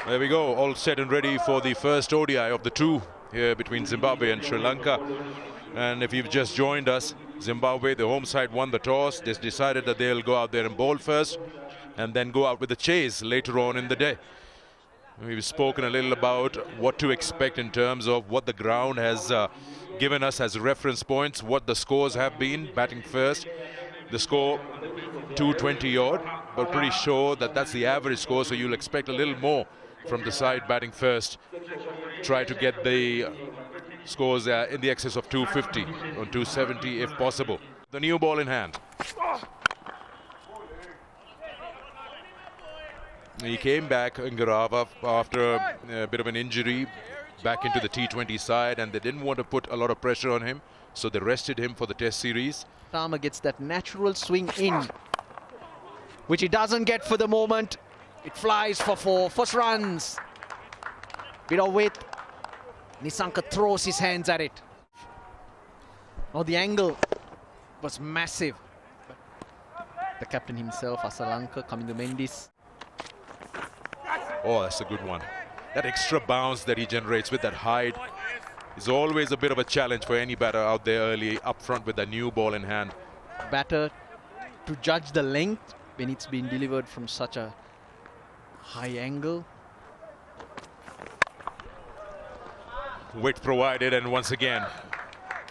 There we go, all set and ready for the first ODI of the two here between Zimbabwe and Sri Lanka. And if you've just joined us, Zimbabwe, the home side, won the toss. They decided that they'll go out there and bowl first and then go out with the chase later on in the day. We've spoken a little about what to expect in terms of what the ground has given us as reference points, what the scores have been. Batting first, the score 220 odd, but pretty sure that that's the average score, so you'll expect a little more from the side batting first. Try to get the scores in the excess of 250 or 270 if possible. The new ball in hand. He came back, Ngarava, after a bit of an injury, back into the T20 side, and they didn't want to put a lot of pressure on him, so they rested him for the Test series. Rama gets that natural swing in, which he doesn't get for the moment. It flies for four, first runs. Bit of width. Nissanka throws his hands at it. Oh, the angle was massive. The captain himself, Asalanka, coming to Mendes. Oh, that's a good one. That extra bounce that he generates with that height is always a bit of a challenge for any batter out there early up front with a new ball in hand. Batter to judge the length when it's been delivered from such a high angle. Width provided, and once again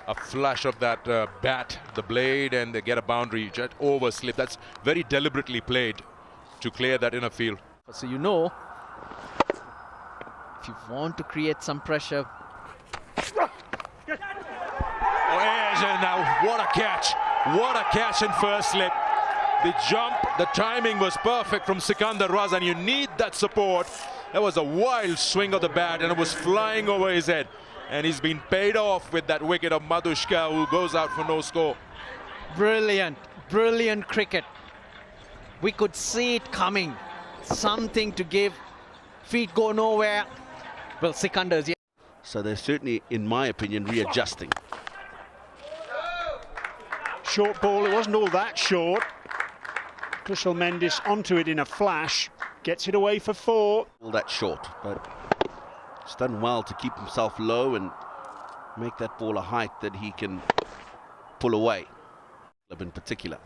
a flash of that bat, the blade, and they get a boundary. Jet overslip. That's very deliberately played to clear that inner field. So you know, if you want to create some pressure. Oh, and now what a catch! What a catch in first slip. The jump, the timing was perfect from Sikandar Raza, and you need that support. That was a wild swing of the bat, and it was flying over his head. And he's been paid off with that wicket of Madushka, who goes out for no score. Brilliant, brilliant cricket. We could see it coming. Something to give. Feet go nowhere. Well, Sikandar's, yeah. So they're certainly, in my opinion, readjusting. Short ball, it wasn't all that short. Kushal Mendes onto it in a flash, gets it away for four. All that short, but he's done well to keep himself low and make that ball a height that he can pull away, in particular.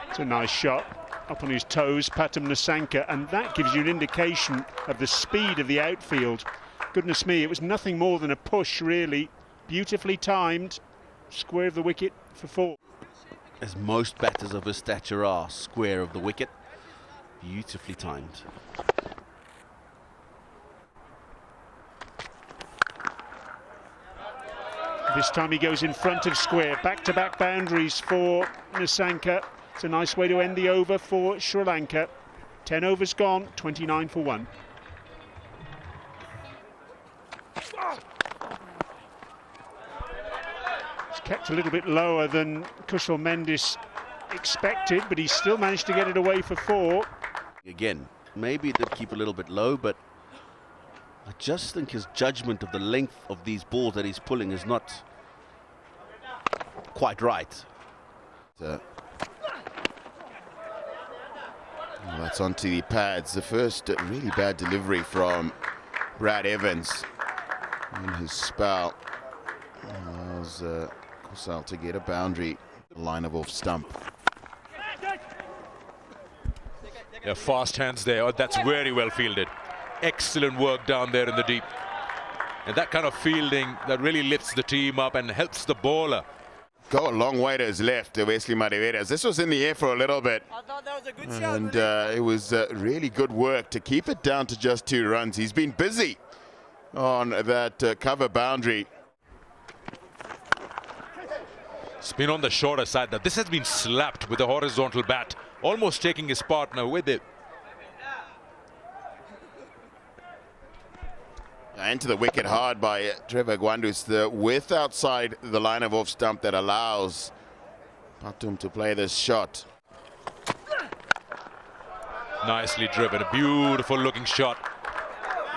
It's a nice shot, up on his toes, Patam Nissanka, and that gives you an indication of the speed of the outfield. Goodness me, it was nothing more than a push, really. Beautifully timed, square of the wicket for four. As most batters of his stature are, square of the wicket, beautifully timed. This time he goes in front of square, back-to-back boundaries for Nissanka. It's a nice way to end the over for Sri Lanka. 10 overs gone, 29 for 1. Kept a little bit lower than Kushal Mendes expected, but he still managed to get it away for four. Again, maybe he did keep a little bit low, but I just think his judgment of the length of these balls that he's pulling is not quite right. Well, that's onto the pads. The first really bad delivery from Brad Evans in his spell. Allows Kusal to get a boundary, line of off stump. Yeah, fast hands there. Oh, that's very well fielded. Excellent work down there in the deep. And that kind of fielding that really lifts the team up and helps the bowler. Go a long way to his left, Wesley Mariveras. This was in the air for a little bit. I thought that was a good shot. And it was really good work to keep it down to just 2 runs. He's been busy on that cover boundary. Spin on the shorter side. Now this has been slapped with a horizontal bat, almost taking his partner with it. Into the wicket hard by Trevor Gwandus. The width outside the line of off stump that allows Patum to play this shot. Nicely driven, a beautiful looking shot.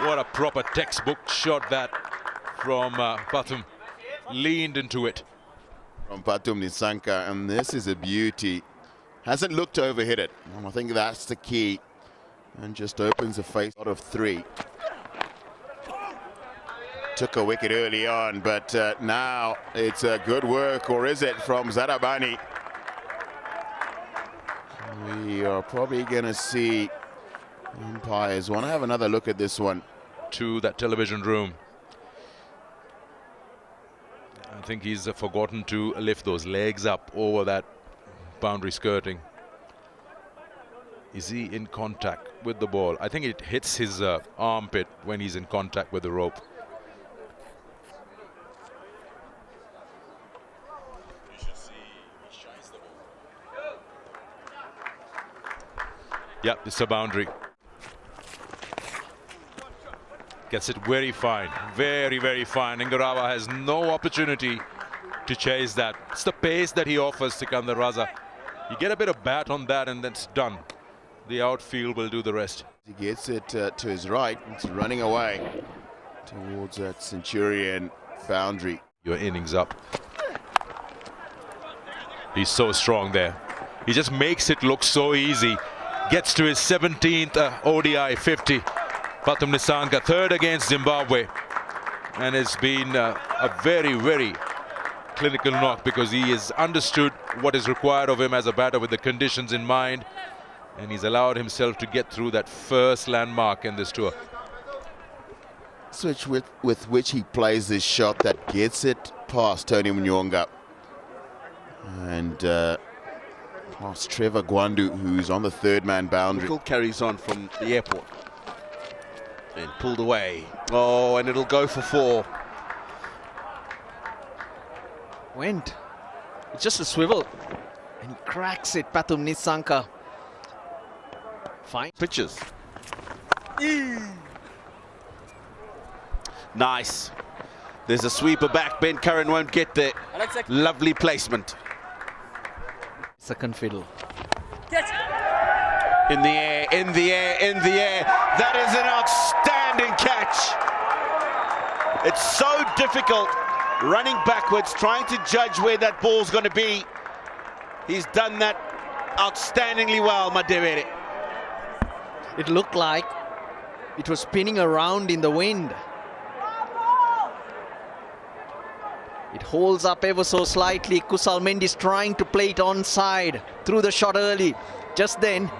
What a proper textbook shot that from Patum. Leaned into it. From Patum Nissanka, and this is a beauty. Hasn't looked to overhit it. I think that's the key. and just opens the face out of 3. Took a wicket early on, but now it's a good work, or is it, from Zarabani? We are probably going to see umpires want to have another look at this one. To that television room. I think he's forgotten to lift those legs up over that boundary skirting. Is he in contact with the ball? I think it hits his armpit when he's in contact with the rope. Yeah, it's a boundary. Gets it very fine, very, very fine. And Ngarawa has no opportunity to chase that. It's the pace that he offers Sikandar Raza. You get a bit of bat on that and that's done. The outfield will do the rest. He gets it to his right. It's running away towards that Centurion boundary. Your innings up. He's so strong there. He just makes it look so easy. Gets to his 17th ODI 50. Pathum Nissanka, 3rd against Zimbabwe. And it's been a very, very clinical knock because he has understood what is required of him as a batter with the conditions in mind. And he's allowed himself to get through that first landmark in this tour. Switch with which he plays this shot that gets it past Tony Munyonga. And past Trevor Gwandu, who's on the 3rd man boundary. Wickle carries on from the airport. And pulled away. Oh, and it'll go for 4. Went. It's just a swivel. And he cracks it, Pathum Nissanka. Fine. Pitches. Nice. There's a sweeper back. Ben Curran won't get there. Lovely placement. Second fiddle. In the air, in the air, in the air. That is an outstanding catch. It's so difficult running backwards, trying to judge where that ball's going to be. He's done that outstandingly well, Madevere. It looked like it was spinning around in the wind. It holds up ever so slightly. Kusal Mendis trying to play it onside through the shot early. Just then.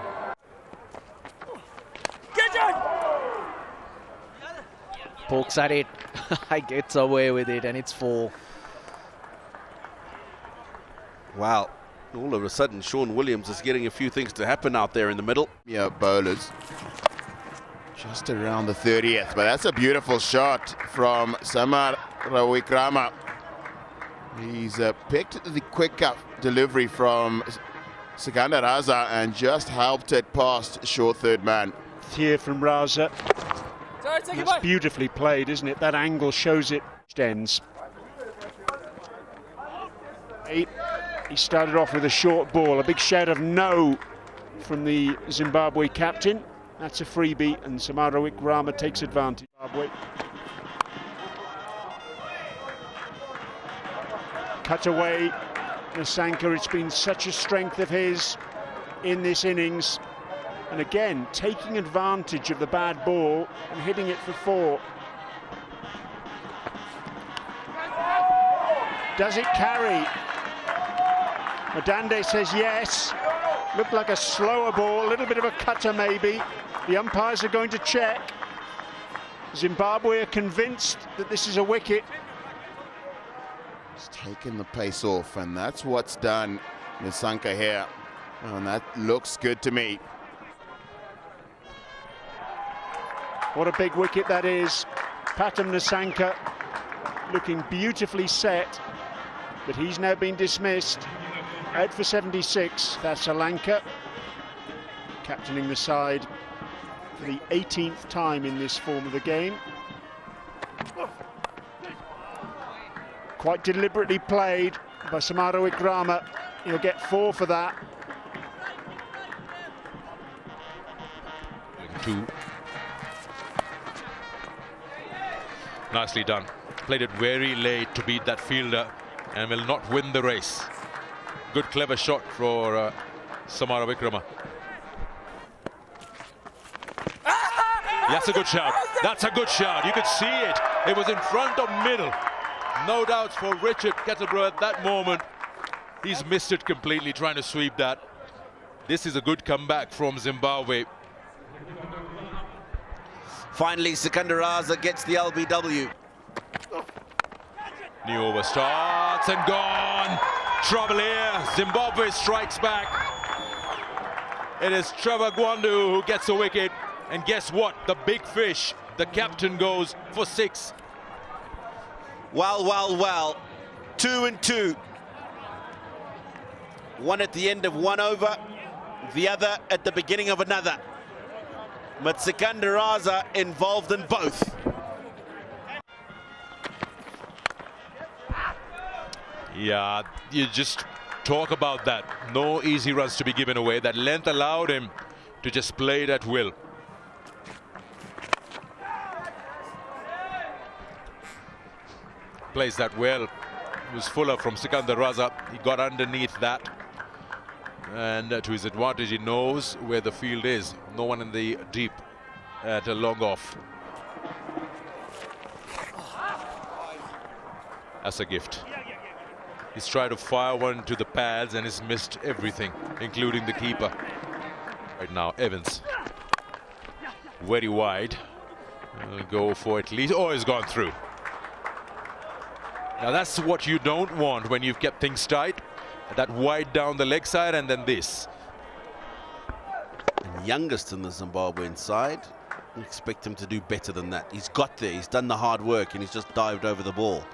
Pokes at it. Gets away with it and it's 4. Wow. All of a sudden, Sean Williams is getting a few things to happen out there in the middle. Yeah, bowlers. Just around the 30th, but that's a beautiful shot from Samar Rawikrama. He's picked the quick up delivery from Sikandar Raza and just helped it past short 3rd man. Here from Raza. That's beautifully played, isn't it? That angle shows it. Ends. 8. He started off with a short ball. A big shout of no from the Zimbabwe captain. That's a freebie, and Samara Wikrama takes advantage. Zimbabwe. Cut away. Nissanka, it's been such a strength of his in this innings. And again, taking advantage of the bad ball and hitting it for 4. Does it carry? Madande says yes. Looked like a slower ball, a little bit of a cutter maybe. The umpires are going to check. Zimbabwe are convinced that this is a wicket. It's taken the pace off, and that's what's done Nissanka here. And that looks good to me. What a big wicket that is. Pathum Nissanka looking beautifully set, but he's now been dismissed. Out for 76, that's Sri Lanka, captaining the side for the 18th time in this form of the game. Quite deliberately played by Samara Wikrama. He'll get 4 for that. 2. Nicely done. Played it very late to beat that fielder and will not win the race. Good clever shot for Samara Wikrama. That's a good shout. That's a good shout. You could see it. It was in front of middle. No doubts for Richard Kettleborough at that moment. He's missed it completely trying to sweep that. This is a good comeback from Zimbabwe. Finally, Sikandar Raza gets the LBW. New over starts and gone. Trouble here. Zimbabwe strikes back. It is Trevor Gwandu who gets a wicket. And guess what? The big fish, the captain, goes for 6. Well, well, well. 2 and 2. One at the end of one over, the other at the beginning of another. But Sikandar Raza involved in both. Yeah, you just talk about that. No easy runs to be given away. That length allowed him to just play it at will. Plays that well. It was Fuller from Sikandar Raza. He got underneath that. And to his advantage, he knows where the field is. No one in the deep at a long off. That's a gift. He's tried to fire one to the pads and he's missed everything, including the keeper. Right now, Evans. Very wide. He'll go for at least. Oh, he's gone through. Now that's what you don't want when you've kept things tight. That wide down the leg side and then this. And youngest in the Zimbabwean side. You expect him to do better than that. He's got there. He's done the hard work and he's just dived over the ball.